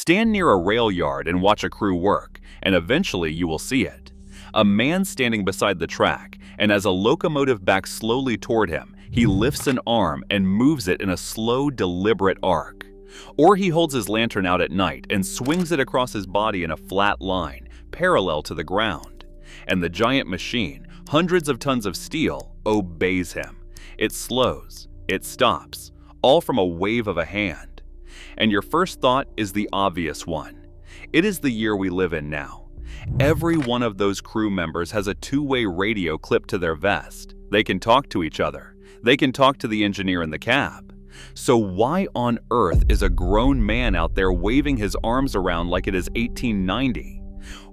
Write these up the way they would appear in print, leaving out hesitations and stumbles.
Stand near a rail yard and watch a crew work, and eventually you will see it. A man standing beside the track, and as a locomotive backs slowly toward him, he lifts an arm and moves it in a slow, deliberate arc. Or he holds his lantern out at night and swings it across his body in a flat line, parallel to the ground. And the giant machine, hundreds of tons of steel, obeys him. It slows, it stops, all from a wave of a hand. And your first thought is the obvious one. It is the year we live in now. Every one of those crew members has a two-way radio clipped to their vest. They can talk to each other. They can talk to the engineer in the cab. So why on earth is a grown man out there waving his arms around like it is 1890?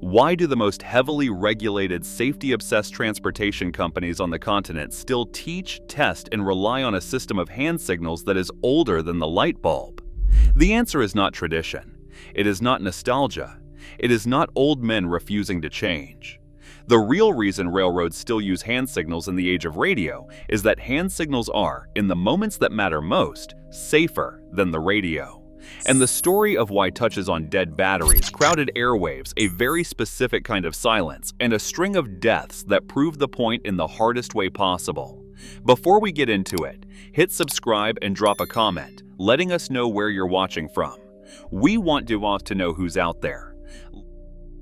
Why do the most heavily regulated, safety-obsessed transportation companies on the continent still teach, test, and rely on a system of hand signals that is older than the light bulb? The answer is not tradition. It is not nostalgia. It is not old men refusing to change. The real reason railroads still use hand signals in the age of radio is that hand signals are, in the moments that matter most, safer than the radio. And the story of why touches on dead batteries, crowded airwaves, a very specific kind of silence, and a string of deaths that prove the point in the hardest way possible. Before we get into it, hit subscribe and drop a comment, letting us know where you're watching from. We want to know who's out there.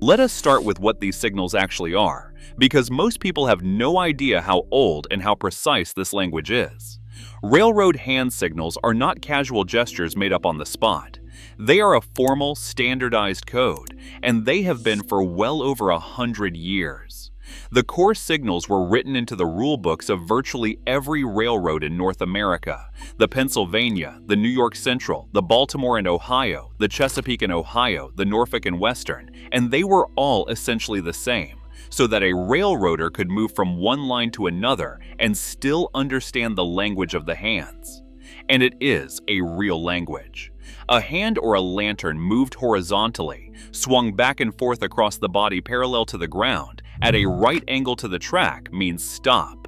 Let us start with what these signals actually are, because most people have no idea how old and how precise this language is. Railroad hand signals are not casual gestures made up on the spot. They are a formal, standardized code, and they have been for well over 100 years. The core signals were written into the rule books of virtually every railroad in North America: the Pennsylvania, the New York Central, the Baltimore and Ohio, the Chesapeake and Ohio, the Norfolk and Western, and they were all essentially the same, so that a railroader could move from one line to another and still understand the language of the hands. And it is a real language. A hand or a lantern moved horizontally, swung back and forth across the body parallel to the ground, at a right angle to the track means stop.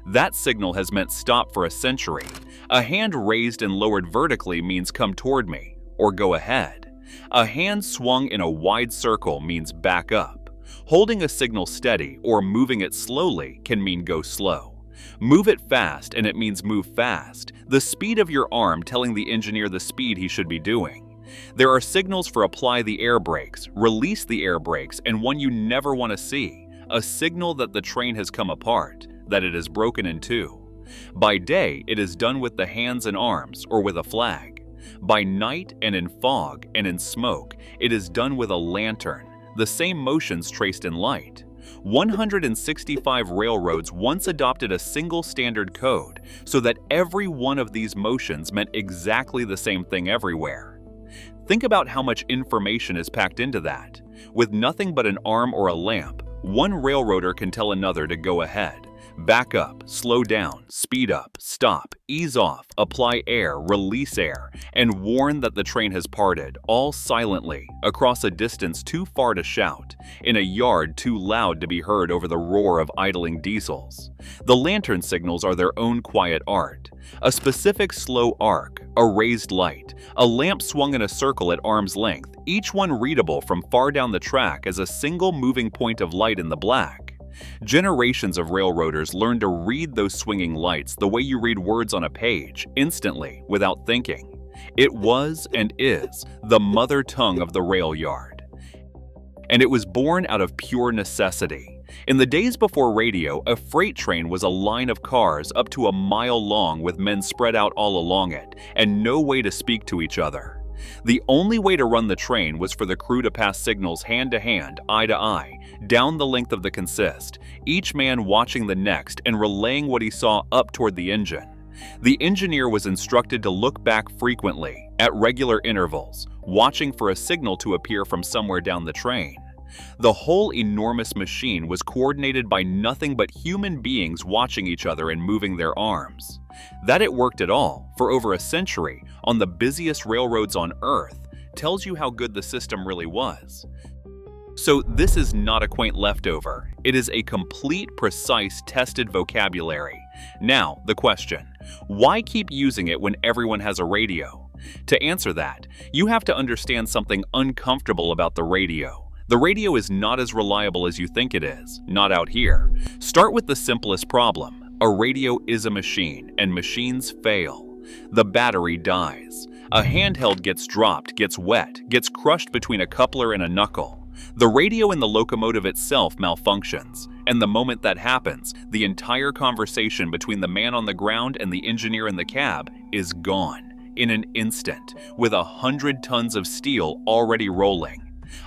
That signal has meant stop for a century. A hand raised and lowered vertically means come toward me, or go ahead. A hand swung in a wide circle means back up. Holding a signal steady or moving it slowly can mean go slow. Move it fast and it means move fast, the speed of your arm telling the engineer the speed he should be doing. There are signals for apply the air brakes, release the air brakes, and one you never want to see, a signal that the train has come apart, that it is broken in two. By day, it is done with the hands and arms or with a flag. By night and in fog and in smoke, it is done with a lantern, the same motions traced in light. 165 railroads once adopted a single standard code so that every one of these motions meant exactly the same thing everywhere. Think about how much information is packed into that. With nothing but an arm or a lamp, one railroader can tell another to go ahead, back up, slow down, speed up, stop, ease off, apply air, release air, and warn that the train has parted, all silently, across a distance too far to shout, in a yard too loud to be heard over the roar of idling diesels. The lantern signals are their own quiet art. A specific slow arc, a raised light, a lamp swung in a circle at arm's length, each one readable from far down the track as a single moving point of light in the black. Generations of railroaders learned to read those swinging lights the way you read words on a page, instantly, without thinking. It was and is the mother tongue of the rail yard. And it was born out of pure necessity. In the days before radio, a freight train was a line of cars up to a mile long with men spread out all along it, and no way to speak to each other. The only way to run the train was for the crew to pass signals hand to hand, eye to eye, down the length of the consist, each man watching the next and relaying what he saw up toward the engine. The engineer was instructed to look back frequently, at regular intervals, watching for a signal to appear from somewhere down the train. The whole enormous machine was coordinated by nothing but human beings watching each other and moving their arms. That it worked at all, for over a century, on the busiest railroads on Earth, tells you how good the system really was. So this is not a quaint leftover. It is a complete, precise, tested vocabulary. Now, the question: why keep using it when everyone has a radio? To answer that, you have to understand something uncomfortable about the radio. The radio is not as reliable as you think it is, not out here. Start with the simplest problem. A radio is a machine, and machines fail. The battery dies. A handheld gets dropped, gets wet, gets crushed between a coupler and a knuckle. The radio in the locomotive itself malfunctions, and the moment that happens, the entire conversation between the man on the ground and the engineer in the cab is gone in an instant, with 100 tons of steel already rolling.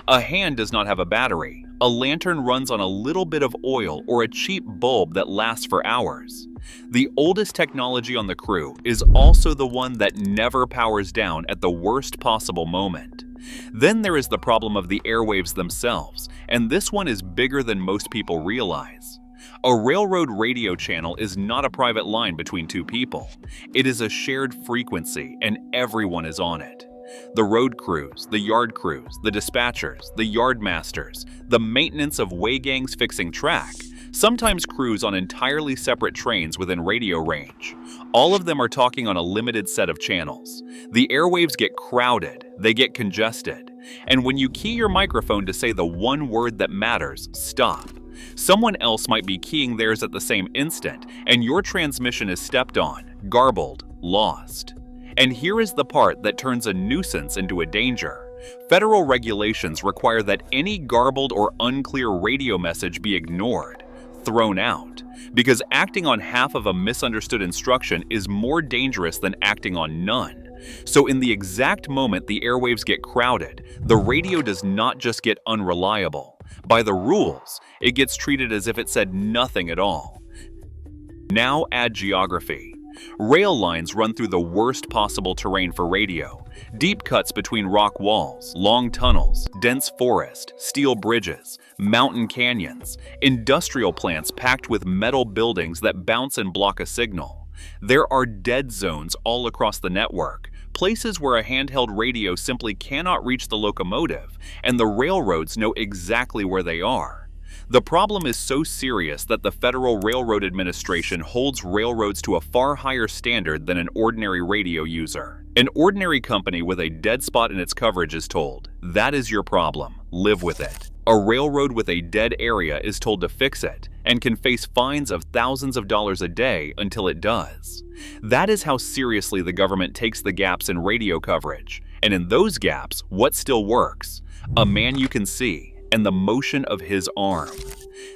A hand does not have a battery. A lantern runs on a little bit of oil or a cheap bulb that lasts for hours. The oldest technology on the crew is also the one that never powers down at the worst possible moment. Then there is the problem of the airwaves themselves, and this one is bigger than most people realize. A railroad radio channel is not a private line between two people. It is a shared frequency, and everyone is on it. The road crews, the yard crews, the dispatchers, the yard masters, the maintenance of way gangs fixing track, sometimes crews on entirely separate trains within radio range. All of them are talking on a limited set of channels. The airwaves get crowded, they get congested. And when you key your microphone to say the one word that matters, stop, someone else might be keying theirs at the same instant, and your transmission is stepped on, garbled, lost. And here is the part that turns a nuisance into a danger. Federal regulations require that any garbled or unclear radio message be ignored, thrown out, because acting on half of a misunderstood instruction is more dangerous than acting on none. So in the exact moment the airwaves get crowded, the radio does not just get unreliable. By the rules, it gets treated as if it said nothing at all. Now add geography. Rail lines run through the worst possible terrain for radio. Deep cuts between rock walls, long tunnels, dense forest, steel bridges, mountain canyons, industrial plants packed with metal buildings that bounce and block a signal. There are dead zones all across the network, places where a handheld radio simply cannot reach the locomotive, and the railroads know exactly where they are. The problem is so serious that the Federal Railroad Administration holds railroads to a far higher standard than an ordinary radio user. An ordinary company with a dead spot in its coverage is told, "That is your problem, live with it." A railroad with a dead area is told to fix it, and can face fines of thousands of dollars a day until it does. That is how seriously the government takes the gaps in radio coverage. And in those gaps, what still works? A man you can see, and the motion of his arm.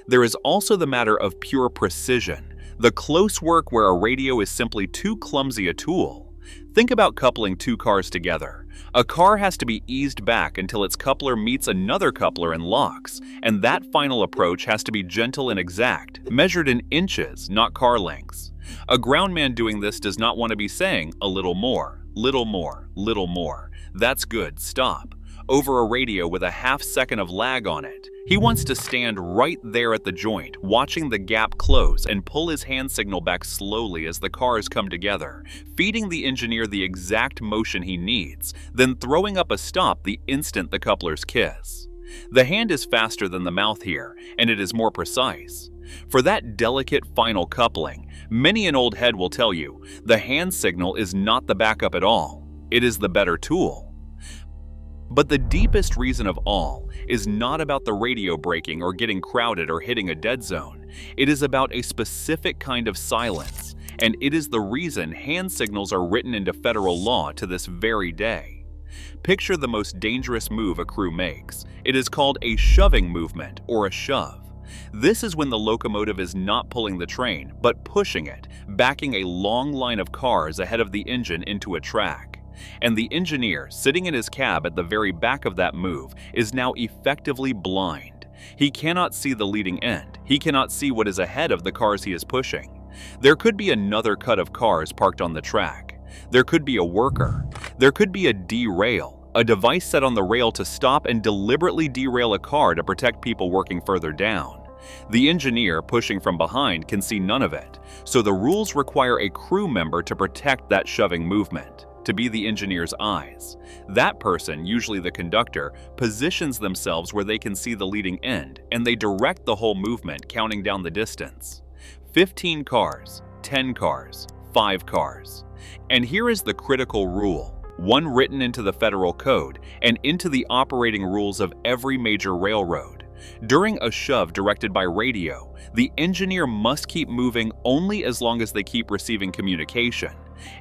There is also the matter of pure precision, the close work where a radio is simply too clumsy a tool. Think about coupling two cars together. A car has to be eased back until its coupler meets another coupler and locks, and that final approach has to be gentle and exact, measured in inches, not car lengths. A ground man doing this does not want to be saying a little more, little more, little more. That's good, stop, over a radio with a half second of lag on it. He wants to stand right there at the joint, watching the gap close and pull his hand signal back slowly as the cars come together, feeding the engineer the exact motion he needs, then throwing up a stop the instant the couplers kiss. The hand is faster than the mouth here, and it is more precise. For that delicate final coupling, many an old head will tell you, the hand signal is not the backup at all. It is the better tool. But the deepest reason of all is not about the radio breaking or getting crowded or hitting a dead zone. It is about a specific kind of silence, and it is the reason hand signals are written into federal law to this very day. Picture the most dangerous move a crew makes. It is called a shoving movement or a shove. This is when the locomotive is not pulling the train, but pushing it, backing a long line of cars ahead of the engine into a track. And the engineer, sitting in his cab at the very back of that move, is now effectively blind. He cannot see the leading end. He cannot see what is ahead of the cars he is pushing. There could be another cut of cars parked on the track. There could be a worker. There could be a derail, a device set on the rail to stop and deliberately derail a car to protect people working further down. The engineer, pushing from behind, can see none of it, so the rules require a crew member to protect that shoving movement, to be the engineer's eyes. That person, usually the conductor, positions themselves where they can see the leading end, and they direct the whole movement, counting down the distance. 15 cars, 10 cars, 5 cars. And here is the critical rule. one written into the federal code and into the operating rules of every major railroad. During a shove directed by radio, the engineer must keep moving only as long as they keep receiving communication.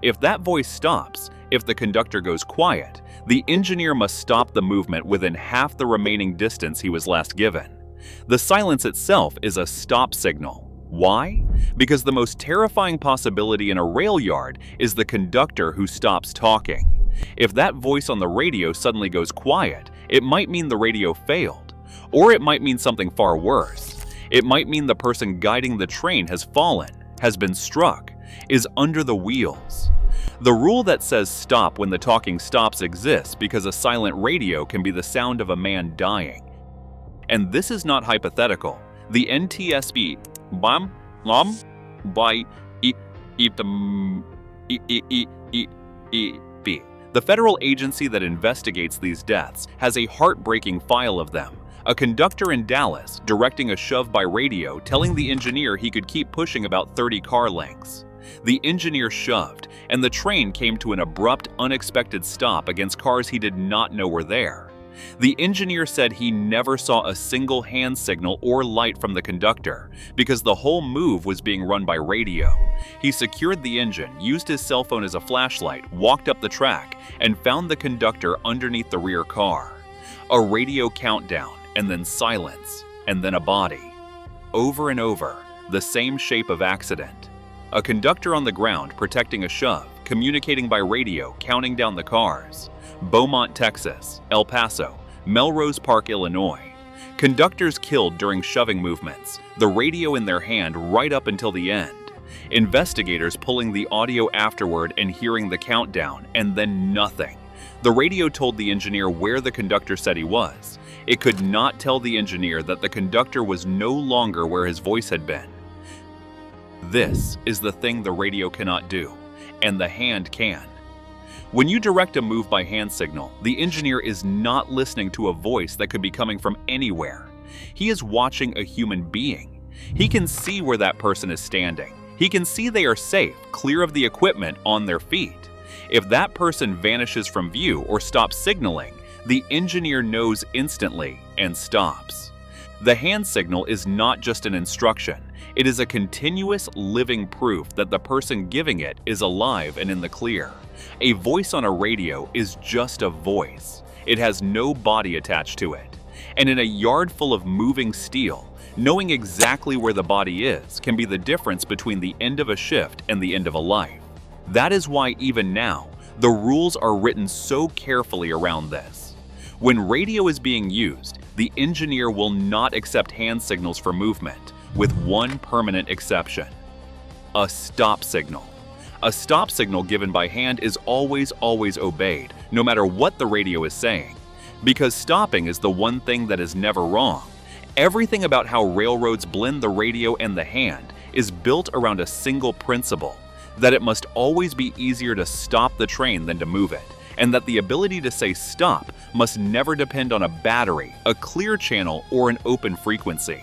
If that voice stops, if the conductor goes quiet, the engineer must stop the movement within half the remaining distance he was last given. The silence itself is a stop signal. Why? Because the most terrifying possibility in a rail yard is the conductor who stops talking. If that voice on the radio suddenly goes quiet, it might mean the radio failed. Or it might mean something far worse. It might mean the person guiding the train has fallen, has been struck, is under the wheels. The rule that says stop when the talking stops exists because a silent radio can be the sound of a man dying. And this is not hypothetical. The NTSB by the federal agency that investigates these deaths has a heartbreaking file of them. A conductor in Dallas directing a shove by radio telling the engineer he could keep pushing about 30 car lengths. The engineer shoved, and the train came to an abrupt, unexpected stop against cars he did not know were there. The engineer said he never saw a single hand signal or light from the conductor because the whole move was being run by radio. He secured the engine, used his cell phone as a flashlight, walked up the track, and found the conductor underneath the rear car. A radio countdown, and then silence, and then a body. Over and over, the same shape of accident. A conductor on the ground protecting a shove, communicating by radio, counting down the cars. Beaumont, Texas, El Paso, Melrose Park, Illinois. Conductors killed during shoving movements, the radio in their hand right up until the end. Investigators pulling the audio afterward and hearing the countdown, and then nothing. The radio told the engineer where the conductor said he was. It could not tell the engineer that the conductor was no longer where his voice had been. This is the thing the radio cannot do, and the hand can. When you direct a move by hand signal, the engineer is not listening to a voice that could be coming from anywhere. He is watching a human being. He can see where that person is standing. He can see they are safe, clear of the equipment, on their feet. If that person vanishes from view or stops signaling, the engineer knows instantly and stops. The hand signal is not just an instruction. It is a continuous, living proof that the person giving it is alive and in the clear. A voice on a radio is just a voice. It has no body attached to it. And in a yard full of moving steel, knowing exactly where the body is can be the difference between the end of a shift and the end of a life. That is why even now, the rules are written so carefully around this. When radio is being used, the engineer will not accept hand signals for movement, with one permanent exception: a stop signal. A stop signal given by hand is always obeyed, no matter what the radio is saying. Because stopping is the one thing that is never wrong. Everything about how railroads blend the radio and the hand is built around a single principle: that it must always be easier to stop the train than to move it, and that the ability to say stop must never depend on a battery, a clear channel, or an open frequency.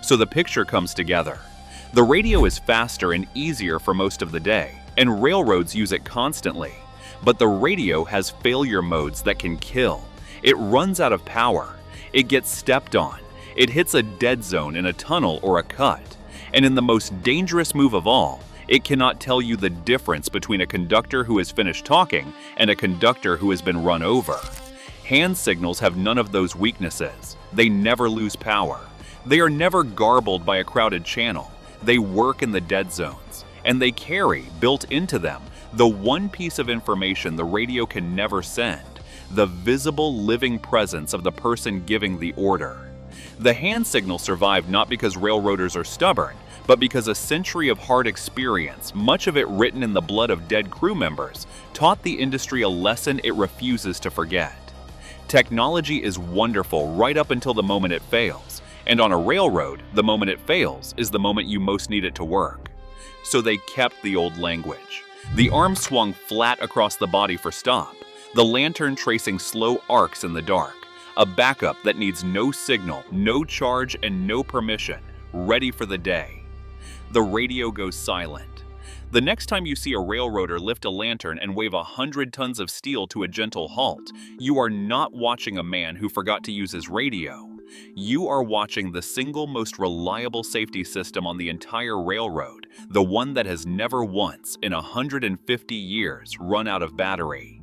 So the picture comes together. The radio is faster and easier for most of the day, and railroads use it constantly. But the radio has failure modes that can kill. It runs out of power. It gets stepped on. It hits a dead zone in a tunnel or a cut. And in the most dangerous move of all, it cannot tell you the difference between a conductor who has finished talking and a conductor who has been run over. Hand signals have none of those weaknesses. They never lose power. They are never garbled by a crowded channel. They work in the dead zones, and they carry, built into them, the one piece of information the radio can never send: the visible, living presence of the person giving the order. The hand signal survived not because railroaders are stubborn, but because a century of hard experience, much of it written in the blood of dead crew members, taught the industry a lesson it refuses to forget. Technology is wonderful right up until the moment it fails. And on a railroad, the moment it fails is the moment you most need it to work. So they kept the old language. The arm swung flat across the body for stop, the lantern tracing slow arcs in the dark, a backup that needs no signal, no charge, and no permission, ready for the day. The radio goes silent. The next time you see a railroader lift a lantern and wave 100 tons of steel to a gentle halt, you are not watching a man who forgot to use his radio. You are watching the single most reliable safety system on the entire railroad, the one that has never once, in 150 years, run out of battery.